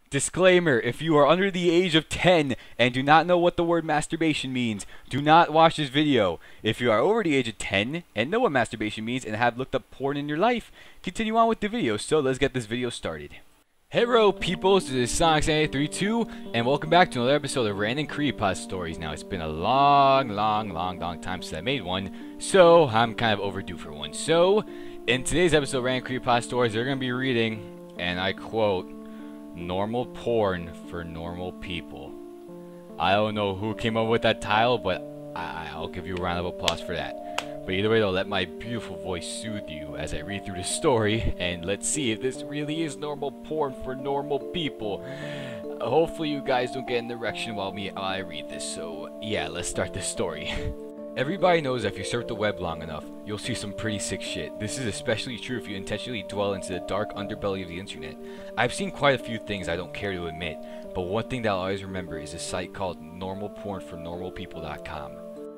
Disclaimer, if you are under the age of 10 and do not know what the word masturbation means, do not watch this video. If you are over the age of 10 and know what masturbation means and have looked up porn in your life, continue on with the video. So let's get this video started. Hello peoples, this is Sonic7832 and welcome back to another episode of Random Creepypasta Stories. Now it's been a long time since I made one, so I'm kind of overdue for one. So, in today's episode of Random Creepypasta Stories, they're going to be reading, and I quote, "Normal porn for normal people." I don't know who came up with that title, but I'll give you a round of applause for that. But either way though, let my beautiful voice soothe you as I read through the story, and let's see if this really is normal porn for normal people. Hopefully you guys don't get an erection while I read this, so yeah, let's start this story. Everybody knows that if you surf the web long enough, you'll see some pretty sick shit. This is especially true if you intentionally dwell into the dark underbelly of the internet. I've seen quite a few things I don't care to admit, but one thing that I'll always remember is a site called normalpornfornormalpeople.com.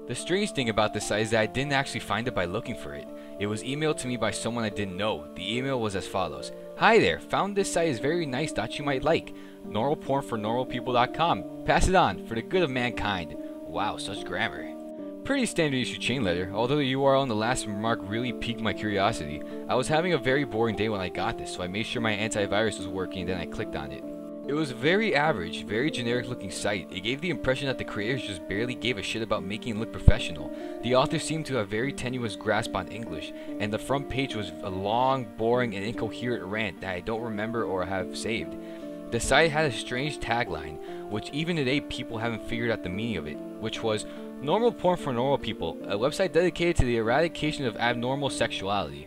The strange thing about this site is that I didn't actually find it by looking for it. It was emailed to me by someone I didn't know. The email was as follows: "Hi there, found this site is very nice, thought you might like. Normalpornfornormalpeople.com. Pass it on, for the good of mankind." Wow, such grammar. Pretty standard issue chain letter, although the URL and the last remark really piqued my curiosity. I was having a very boring day when I got this, so I made sure my antivirus was working, then I clicked on it. It was a very average, very generic looking site. It gave the impression that the creators just barely gave a shit about making it look professional. The author seemed to have very tenuous grasp on English, and the front page was a long, boring, and incoherent rant that I don't remember or have saved. The site had a strange tagline, which even today people haven't figured out the meaning of it, which was "Normal porn for normal people, a website dedicated to the eradication of abnormal sexuality."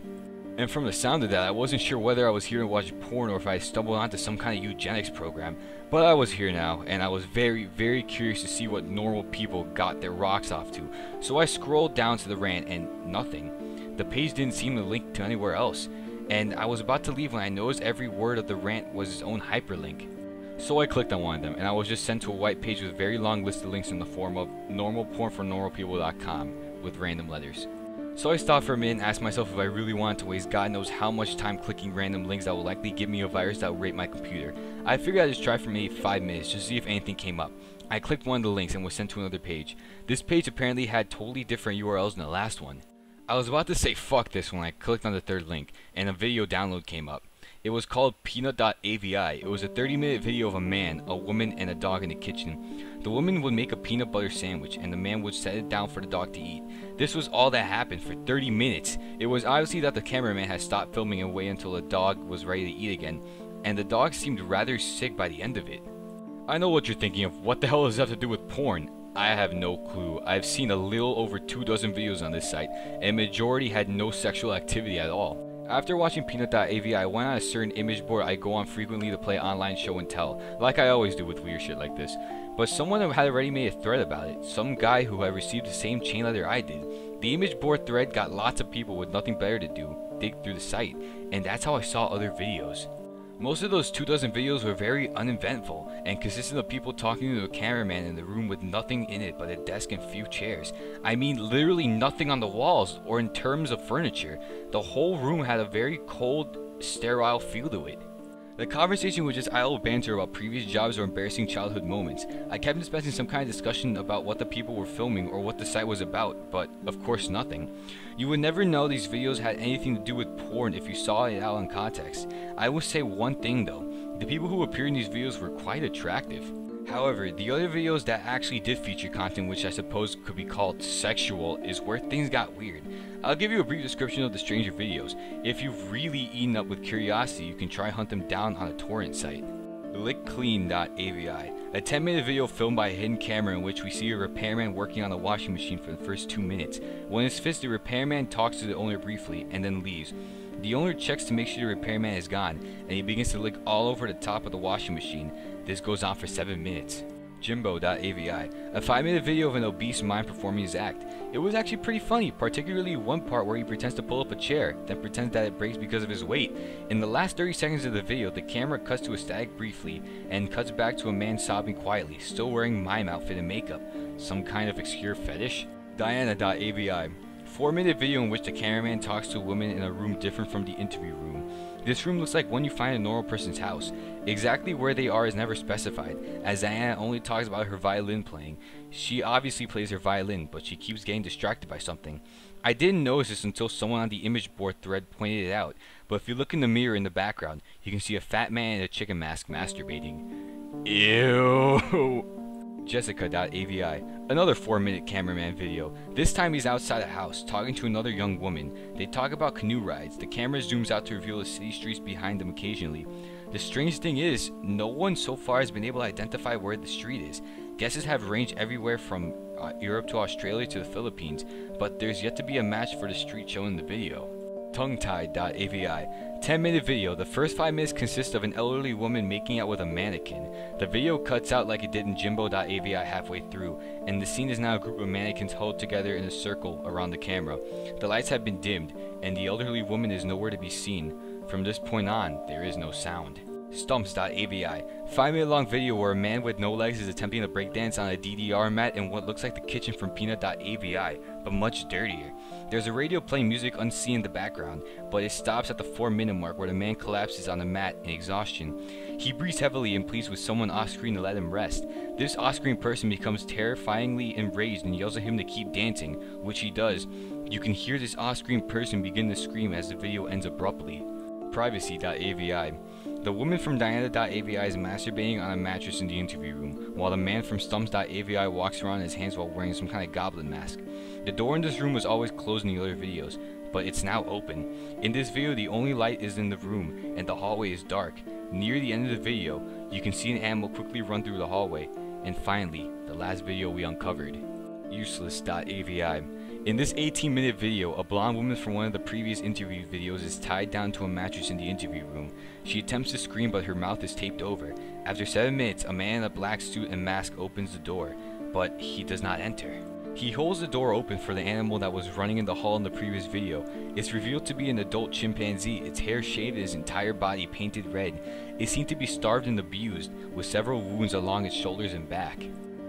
And from the sound of that, I wasn't sure whether I was here to watch porn or if I stumbled onto some kind of eugenics program. But I was here now, and I was very curious to see what normal people got their rocks off to. So I scrolled down to the rant, and nothing. The page didn't seem to link to anywhere else. And I was about to leave when I noticed every word of the rant was its own hyperlink. So I clicked on one of them, and I was just sent to a white page with a very long list of links in the form of normalpornfornormalpeople.com with random letters. So I stopped for a minute and asked myself if I really wanted to waste God knows how much time clicking random links that will likely give me a virus that will rape my computer. I figured I'd just try for maybe 5 minutes just to see if anything came up. I clicked one of the links and was sent to another page. This page apparently had totally different URLs than the last one. I was about to say fuck this when I clicked on the third link, and a video download came up. It was called peanut.avi. It was a 30-minute video of a man, a woman, and a dog in the kitchen. The woman would make a peanut butter sandwich, and the man would set it down for the dog to eat. This was all that happened for 30 minutes. It was obviously that the cameraman had stopped filming and waited until the dog was ready to eat again, and the dog seemed rather sick by the end of it. I know what you're thinking of. What the hell does this have to do with porn? I have no clue. I've seen a little over 24 videos on this site, and a majority had no sexual activity at all. After watching peanut.avi, I went on a certain image board I go on frequently to play online show and tell, like I always do with weird shit like this. But someone had already made a thread about it, some guy who had received the same chain letter I did. The image board thread got lots of people with nothing better to do, dig through the site, and that's how I saw other videos. Most of those 24 videos were very uneventful and consisted of people talking to a cameraman in the room with nothing in it but a desk and few chairs. I mean literally nothing on the walls or in terms of furniture. The whole room had a very cold, sterile feel to it. The conversation was just idle banter about previous jobs or embarrassing childhood moments. I kept expecting some kind of discussion about what the people were filming or what the site was about, but of course nothing. You would never know these videos had anything to do with porn if you saw it out in context. I will say one thing though, the people who appeared in these videos were quite attractive. However, the other videos that actually did feature content which I suppose could be called sexual is where things got weird. I'll give you a brief description of the stranger videos. If you've really eaten up with curiosity, you can try hunt them down on a torrent site. Lickclean.avi, a 10-minute video filmed by a hidden camera in which we see a repairman working on a washing machine for the first 2 minutes. When it's fixed, the repairman talks to the owner briefly and then leaves. The owner checks to make sure the repairman is gone, and he begins to lick all over the top of the washing machine. This goes on for 7 minutes. Jimbo.avi, a 5-minute video of an obese mime performing his act. It was actually pretty funny, particularly one part where he pretends to pull up a chair, then pretends that it breaks because of his weight. In the last 30 seconds of the video, the camera cuts to a static briefly, and cuts back to a man sobbing quietly, still wearing mime outfit and makeup. Some kind of obscure fetish? Diana.avi, 4-minute video in which the cameraman talks to a woman in a room different from the interview room. This room looks like one you find in a normal person's house. Exactly where they are is never specified, as Diana only talks about her violin playing. She obviously plays her violin, but she keeps getting distracted by something. I didn't notice this until someone on the image board thread pointed it out, but if you look in the mirror in the background, you can see a fat man in a chicken mask masturbating. Ew. Jessica.avi. Another 4-minute cameraman video. This time he's outside a house, talking to another young woman. They talk about canoe rides. The camera zooms out to reveal the city streets behind them occasionally. The strange thing is, no one so far has been able to identify where the street is. Guesses have ranged everywhere from Europe to Australia to the Philippines, but there's yet to be a match for the street shown in the video. Tonguetied.avi. 10-minute video. The first 5 minutes consist of an elderly woman making out with a mannequin. The video cuts out like it did in Jimbo.avi halfway through, and the scene is now a group of mannequins huddled together in a circle around the camera. The lights have been dimmed, and the elderly woman is nowhere to be seen. From this point on, there is no sound. Stumps.avi. 5-minute long video where a man with no legs is attempting to breakdance on a DDR mat in what looks like the kitchen from Peanut.avi, but much dirtier. There's a radio playing music unseen in the background, but it stops at the 4-minute mark where the man collapses on the mat in exhaustion. He breathes heavily and pleads with someone off-screen to let him rest. This off-screen person becomes terrifyingly enraged and yells at him to keep dancing, which he does. You can hear this off-screen person begin to scream as the video ends abruptly. Privacy.avi. The woman from Diana.avi is masturbating on a mattress in the interview room, while the man from Stumps.avi walks around in his hands while wearing some kind of goblin mask. The door in this room was always closed in the other videos, but it's now open. In this video, the only light is in the room, and the hallway is dark. Near the end of the video, you can see an animal quickly run through the hallway. And finally, the last video we uncovered. Useless.avi. In this 18-minute video, a blonde woman from one of the previous interview videos is tied down to a mattress in the interview room. She attempts to scream, but her mouth is taped over. After 7 minutes, a man in a black suit and mask opens the door, but he does not enter. He holds the door open for the animal that was running in the hall in the previous video. It's revealed to be an adult chimpanzee, its hair shaved and its entire body painted red. It seemed to be starved and abused, with several wounds along its shoulders and back.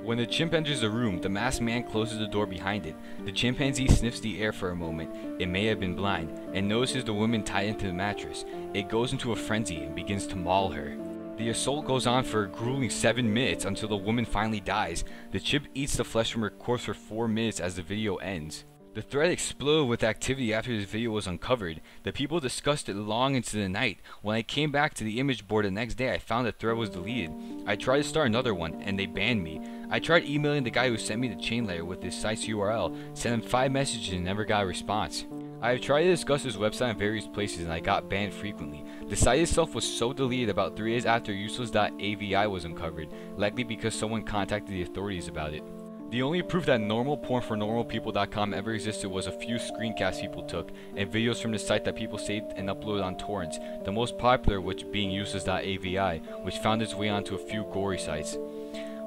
When the chimp enters the room, the masked man closes the door behind it. The chimpanzee sniffs the air for a moment, it may have been blind, and notices the woman tied into the mattress. It goes into a frenzy and begins to maul her. The assault goes on for a grueling 7 minutes until the woman finally dies. The chimp eats the flesh from her corpse for 4 minutes as the video ends. The thread exploded with activity after this video was uncovered. The people discussed it long into the night. When I came back to the image board the next day, I found the thread was deleted. I tried to start another one, and they banned me. I tried emailing the guy who sent me the chain letter with this site's URL, sent him 5 messages and never got a response. I have tried to discuss this website in various places and I got banned frequently. The site itself was so deleted about 3 days after useless.avi was uncovered, likely because someone contacted the authorities about it. The only proof that normal porn for normalpeople.com ever existed was a few screencasts people took, and videos from the site that people saved and uploaded on torrents, the most popular which being useless.avi, which found its way onto a few gory sites.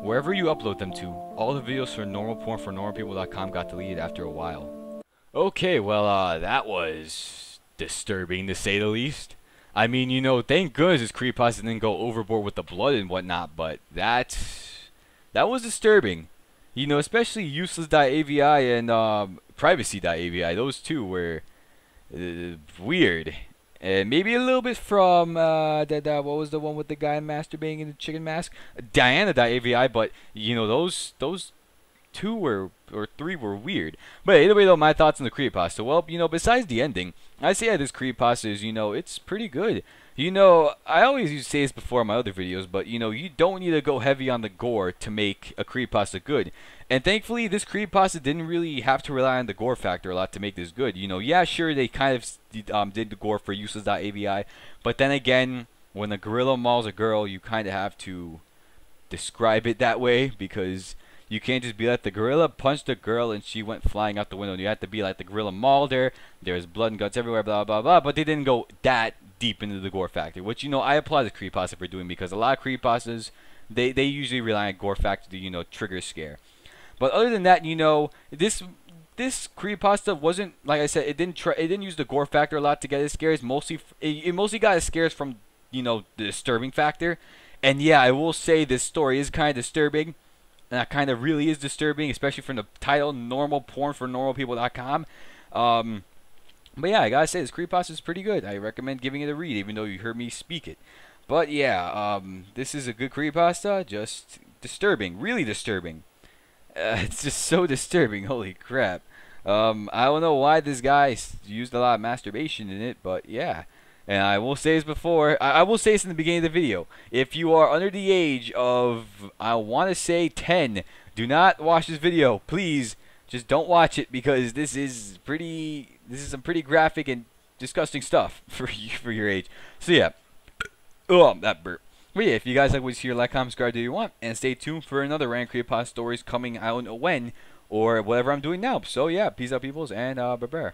Wherever you upload them to, all the videos for normal porn for normalpeople.com got deleted after a while. Okay, well, that was disturbing to say the least. I mean, you know, thank goodness this creepypasta didn't go overboard with the blood and whatnot, but that was disturbing. You know, especially useless.avi and privacy.avi. Those two were weird. And maybe a little bit from, what was the one with the guy masturbating in the chicken mask? Diana.avi, but, you know, those 2 or 3 were weird. But either way, though, my thoughts on the creepypasta. Well, you know, besides the ending, I say this creepypasta is, you know, it's pretty good. You know, I always used to say this before in my other videos, but, you know, you don't need to go heavy on the gore to make a creepypasta good. And thankfully, this creepypasta didn't really have to rely on the gore factor a lot to make this good. You know, yeah, sure, they kind of did the gore for useless.avi, but then again, when a gorilla mauls a girl, you kind of have to describe it that way, because you can't just be like, the gorilla punched a girl and she went flying out the window. You have to be like, the gorilla mauled her, there's blood and guts everywhere, blah, blah, blah, but they didn't go that deep into the gore factor, which, you know, I applaud the creepypasta for doing, because a lot of creepypastas, they usually rely on gore factor to, you know, trigger scare. But other than that, you know, this creepypasta wasn't, like I said, it didn't use the gore factor a lot to get its scares. It mostly got its scares from, you know, the disturbing factor. And yeah, I will say this story is kind of disturbing. And that kind of really is disturbing, especially from the title, normal porn for normalpeople.com. But yeah, I gotta say, this creepypasta is pretty good. I recommend giving it a read, even though you heard me speak it. But yeah, this is a good creepypasta, just disturbing, really disturbing. It's just so disturbing, holy crap. I don't know why this guy used a lot of masturbation in it, but yeah. And I will say this before, I will say this in the beginning of the video. If you are under the age of, I want to say 10, do not watch this video. Please, just don't watch it because this is some pretty graphic and disgusting stuff for your age. So yeah. Oh, that burp. But yeah, if you guys like what you see, like, comment, subscribe, do you want, and stay tuned for another random creepypasta stories coming. I don't know when or whatever I'm doing now. So yeah, peace out, peoples, and bye bye.